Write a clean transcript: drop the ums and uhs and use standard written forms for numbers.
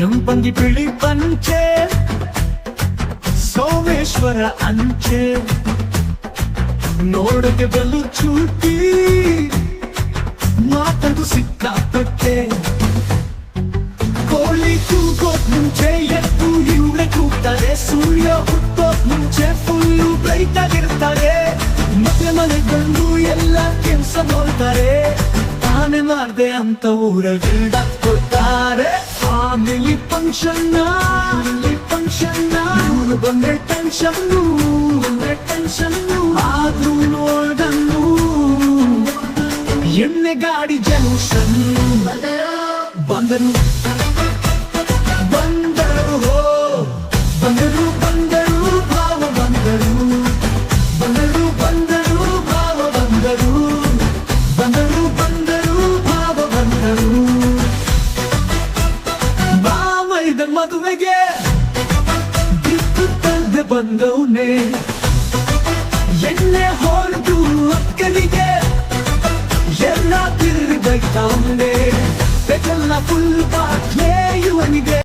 ಕೆಂಪಂಗಿ ಬಿಳಿ ಪಂಚೆ ಸೋಮೇಶ್ವರ ಅಂಚೆ ನೋಡಕ್ಕೆ ಬಲು ಚೂಟಿ ಮಾತದು ಸಿಕ್ಕಾಪಟ್ಟೆ ಕೋಳಿ ಕೂಗೋಕ್ ಮುಂಚೆ ಎದ್ದು ಇವಳೆ ಕೂಗ್ತಾರೆ ಸೂರ್ಯ ಹುಟ್ಟೋಕ್ ಮುಂಚೆ ಫುಲ್ಲು ಬ್ರೈಟ್ ಆಗಿರ್ತಾರೆ ಮತ್ತೆ ಮನೆ ಗಂಡು ಎಲ್ಲ ಕೆಲ್ಸ ನೋಡ್ತಾರೆ ತಾನೇ ಮಾಡ್ದೆ ಅಂತ ಊರಗಿಲ್ದ ಕೊಡ್ತಾರೆ ಫ್ಯಾಮಿಲಿ ಫಂಕ್ಷನ್ ಇವ್ರು ಬಂದ್ರೆ ಟೆನ್ಷನ್ ಆದ್ರೂ ನೋಡನ್ನು ಎಣ್ಣೆ ಗಾಡಿ ಜಂಕ್ಷನ್ ಬಂದರು ಭಾವ ಬಂದರು ಭಾವ ಬಂದರು ಬಾಮೈದ ಮದುವೆಗೆ ಬಿಟ್ಟು ತಂದೆ ಬಂದವನೇ ಎಣ್ಣೆ ಹೊರದು ಅಕ್ಕನಿಗೆ ಎಲ್ಲ ತಿರುಗೈತಾವನೆ ಬೆಲ್ಲ ಫುಲ್ ಬಾಟ್ಲೆ ಇವನಿಗೆ